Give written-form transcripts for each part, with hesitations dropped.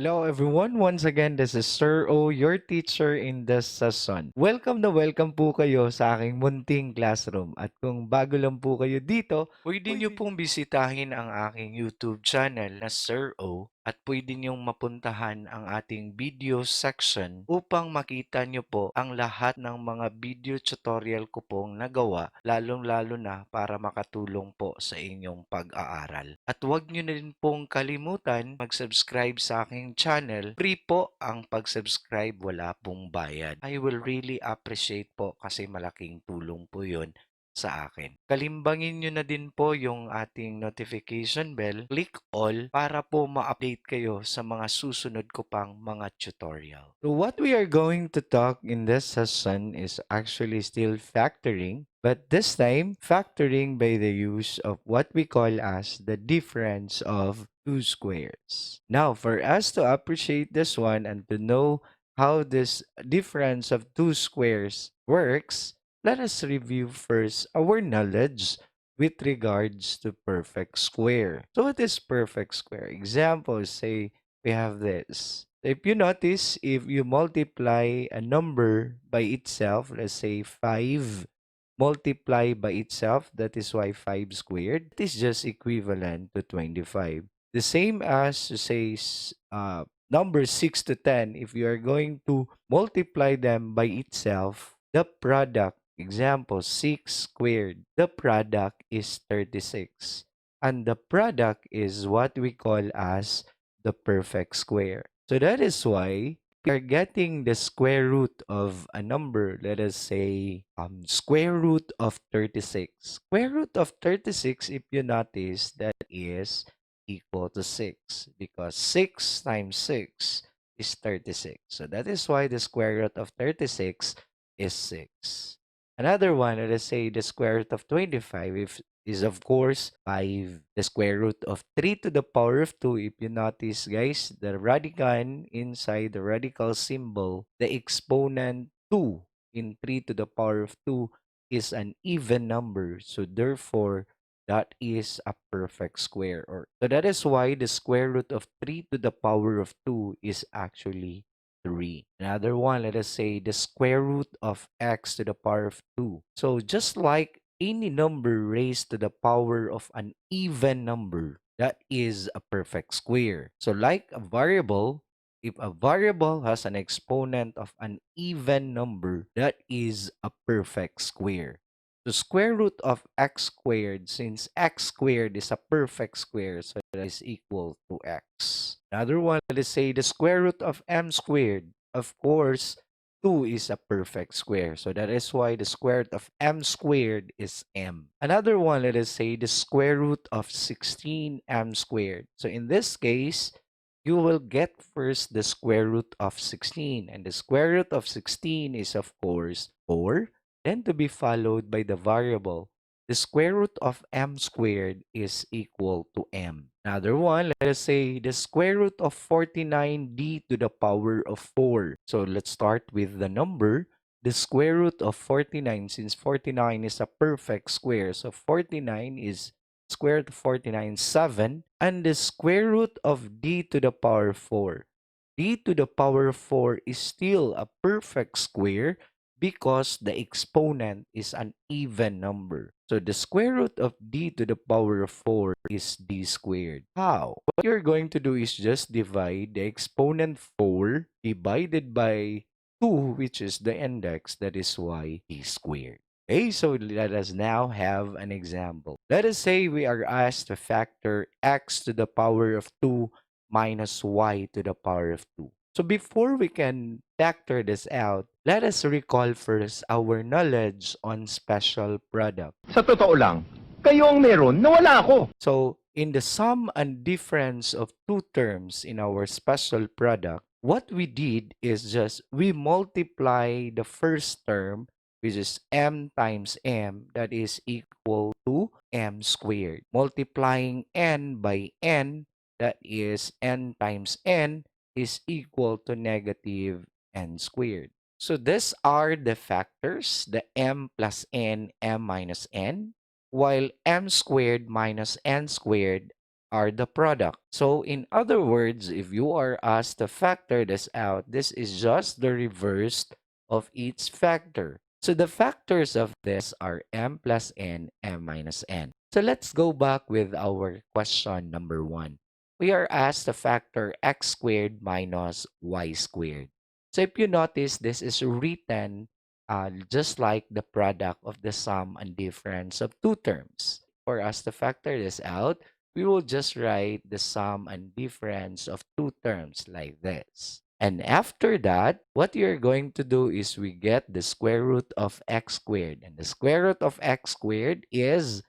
Hello everyone, once again this is Sir O, your teacher in this session. Welcome na welcome po kayo sa aking munting classroom. At kung bago lang po kayo dito, pwede nyo pong bisitahin ang aking YouTube channel na Sir O at pwede nyong mapuntahan ang ating video section upang makita nyo po ang lahat ng mga video tutorial ko pong nagawa, lalong-lalo na para makatulong po sa inyong pag-aaral. At huwag nyo na rin pong kalimutan mag-subscribe sa aking channel. Free po ang pag-subscribe, wala pong bayad. I will really appreciate po kasi malaking tulong po yun sa akin. Kalimbangin nyo na din po yung ating notification bell. Click all para po ma-update kayo sa mga susunod ko pang mga tutorial. So what we are going to talk in this session is actually still factoring, but this time factoring by the use of what we call as the difference of two squares. Now, for us to appreciate this one and to know how this difference of two squares works, let us review first our knowledge with regards to perfect square. So what is perfect square? Example, say we have this. If you notice, if you multiply a number by itself, let's say 5 multiply by itself, that is why 5 squared, it is just equivalent to 25. The same as to say numbers 6 to 10, if you are going to multiply them by itself, the product, example 6 squared, the product is 36. And the product is what we call as the perfect square. So that is why we are getting the square root of a number. Let us say square root of 36. Square root of 36, if you notice, that is equal to 6 because 6 times 6 is 36. So that is why the square root of 36 is 6. Another one, let us say the square root of 25 is of course 5. The square root of 3 to the power of 2, if you notice guys, the radicand inside the radical symbol, the exponent 2 in 3 to the power of 2 is an even number. So therefore, that is a perfect square. So that is why the square root of 3 to the power of 2 is actually 3. Another one, let us say the square root of x to the power of 2. So just like any number raised to the power of an even number, that is a perfect square. So like a variable, if a variable has an exponent of an even number, that is a perfect square. The square root of x squared, since x squared is a perfect square, so that is equal to x. Another one, let us say the square root of m squared. Of course, 2 is a perfect square. So that is why the square root of m squared is m. Another one, let us say the square root of 16m squared. So in this case, you will get first the square root of 16. And the square root of 16 is of course 4. Then to be followed by the variable. The square root of m squared is equal to m. Another one, let us say the square root of 49d to the power of 4. So let's start with the number. The square root of 49, since 49 is a perfect square, so 49 is square root of 49, 7. And the square root of d to the power 4. D to the power 4 is still a perfect square because the exponent is an even number. So the square root of d to the power of 4 is d squared. How? What you're going to do is just divide the exponent 4 divided by 2, which is the index, that is why d squared. Okay, so let us now have an example. Let us say we are asked to factor x to the power of 2 minus y to the power of 2. So before we can factor this out, let us recall first our knowledge on special product. Sa totoo lang, kayo ang meron na wala ako. So in the sum and difference of two terms in our special product, what we did is just we multiply the first term, which is m times m, that is equal to m squared. Multiplying n by n, that is n times n, is equal to negative n squared. So these are the factors, the m plus n, m minus n, while m squared minus n squared are the product. So in other words, if you are asked to factor this out, this is just the reverse of each factor. So the factors of this are m plus n, m minus n. So let's go back with our question number 1. We are asked to factor x squared minus y squared. So if you notice, this is written just like the product of the sum and difference of two terms. For us to factor this out, we will just write the sum and difference of two terms like this. And after that, what you're going to do is we get the square root of x squared. And the square root of x squared is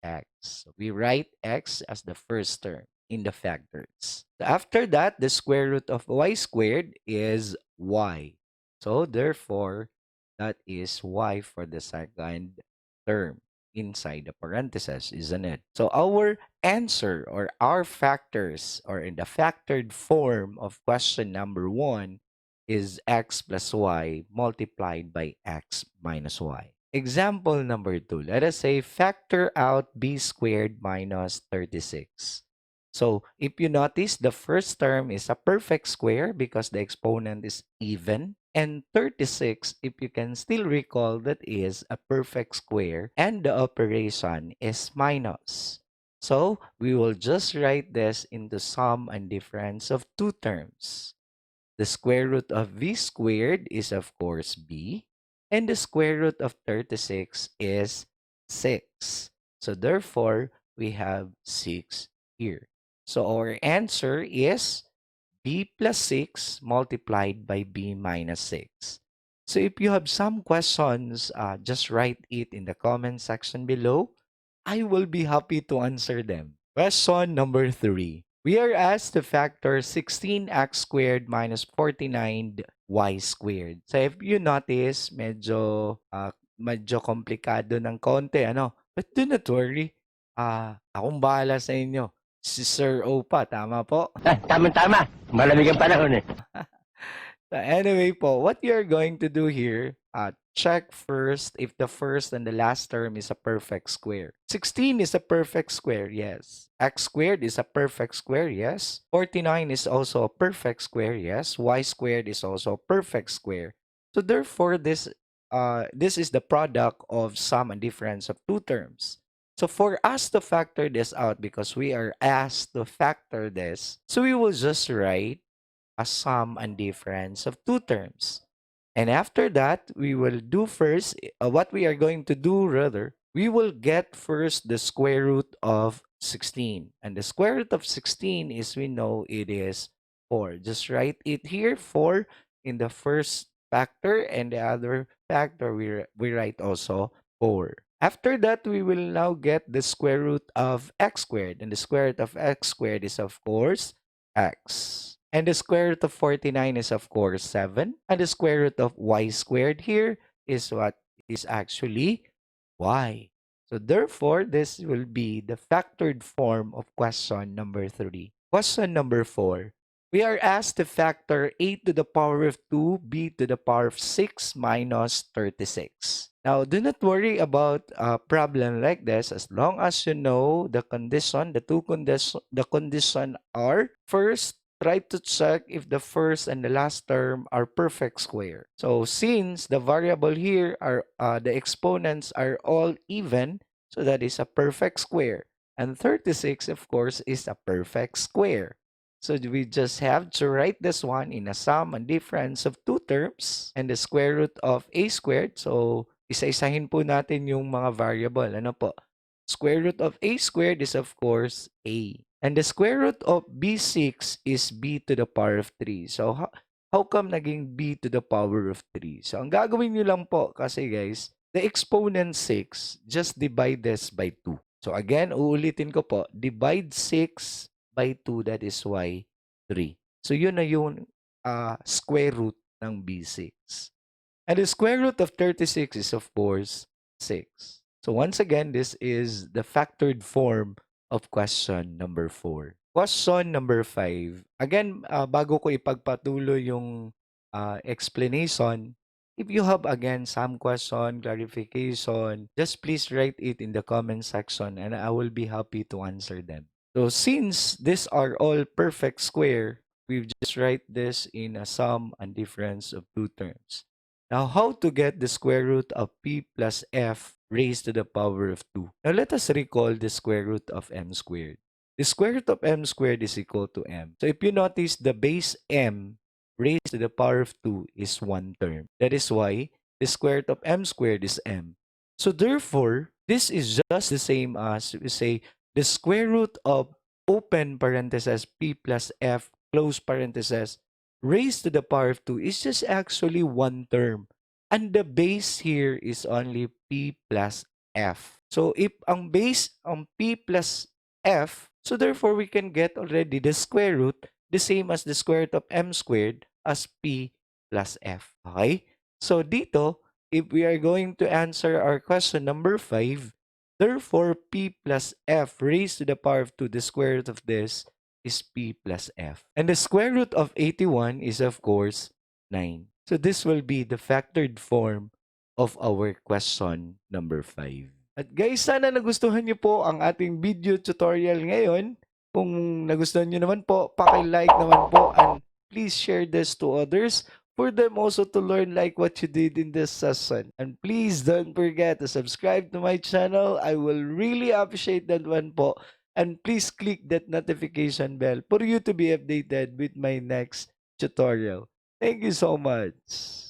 x. So we write x as the first term in the factors. So after that, the square root of y squared is y. So therefore, that is y for the second term inside the parentheses, isn't it? So our answer or our factors or in the factored form of question number 1 is x plus y multiplied by x minus y. Example number 2, let us say factor out b squared minus 36. So if you notice, the first term is a perfect square because the exponent is even. And 36, if you can still recall, that is a perfect square and the operation is minus. So we will just write this into sum and difference of two terms. The square root of v squared is of course b, and the square root of 36 is 6. So therefore, we have 6 here. So our answer is b plus 6 multiplied by b minus 6. So if you have some questions, just write it in the comment section below. I will be happy to answer them. Question number 3. We are asked to factor 16x squared minus 49y squared. So if you notice, medyo komplikado ng konti, ano? But do not worry. Akong bahala sa inyo. Si Sir O pa, tama po? Tama-tama. Malamig ang panahon eh. So anyway po, what you're going to do here, check first if the first and the last term is a perfect square. 16 is a perfect square, yes. X squared is a perfect square, yes. 49 is also a perfect square, yes. Y squared is also a perfect square. So therefore, this is the product of sum and difference of two terms. So for us to factor this out, because we are asked to factor this, so we will just write a sum and difference of two terms. And after that, we will do first, what we are going to do rather, we will get first the square root of 16. And the square root of 16 is, we know it is 4. Just write it here, 4 in the first factor, and the other factor, we write also 4. After that, we will now get the square root of x squared. And the square root of x squared is, of course, x. And the square root of 49 is, of course, 7. And the square root of y squared here is what is actually y. So therefore, this will be the factored form of question number 3. Question number 4. We are asked to factor a to the power of 2, b to the power of 6 minus 36. Now, do not worry about a problem like this as long as you know the condition, the condition are first, try to check if the first and the last term are perfect square. So since the variable here are the exponents are all even, so that is a perfect square. And 36, of course, is a perfect square. So we just have to write this one in a sum and difference of two terms and the square root of a squared. So isa-isahin po natin yung mga variable. Ano po? Square root of a squared is, of course, a. And the square root of b6 is b to the power of 3. So, how come naging b to the power of 3? So, ang gagawin nyo lang po, kasi guys, the exponent 6, just divide this by 2. So, again, uulitin ko po, divide 6 by 2, that is why 3. So, yun na yung square root ng b6. And the square root of 36 is, of course, 6. So once again, this is the factored form of question number 4. Question number 5. Again, bago ko ipagpatuloy yung explanation, if you have again some question, clarification, just please write it in the comment section and I will be happy to answer them. So since these are all perfect square, we just write this in a sum and difference of two terms. Now, how to get the square root of p plus f raised to the power of 2? Now, let us recall the square root of m squared. The square root of m squared is equal to m. So if you notice, the base m raised to the power of 2 is one term. That is why the square root of m squared is m. So therefore, this is just the same as we say the square root of open parenthesis p plus f close parenthesis raised to the power of 2 is just actually one term. And the base here is only p plus f. So if ang base ang p plus f, so therefore we can get already the square root the same as the square root of m squared as p plus f. Okay? So dito, if we are going to answer our question number 5, therefore, p plus f raised to the power of 2, the square root of this is p plus f. And the square root of 81 is, of course, 9. So this will be the factored form of our question number 5. At guys, sana nagustuhan niyo po ang ating video tutorial ngayon. Kung nagustuhan niyo naman po, paki-like naman po and please share this to others for them also to learn like what you did in this session. And please don't forget to subscribe to my channel. I will really appreciate that one po. And please click that notification bell for you to be updated with my next tutorial. Thank you so much.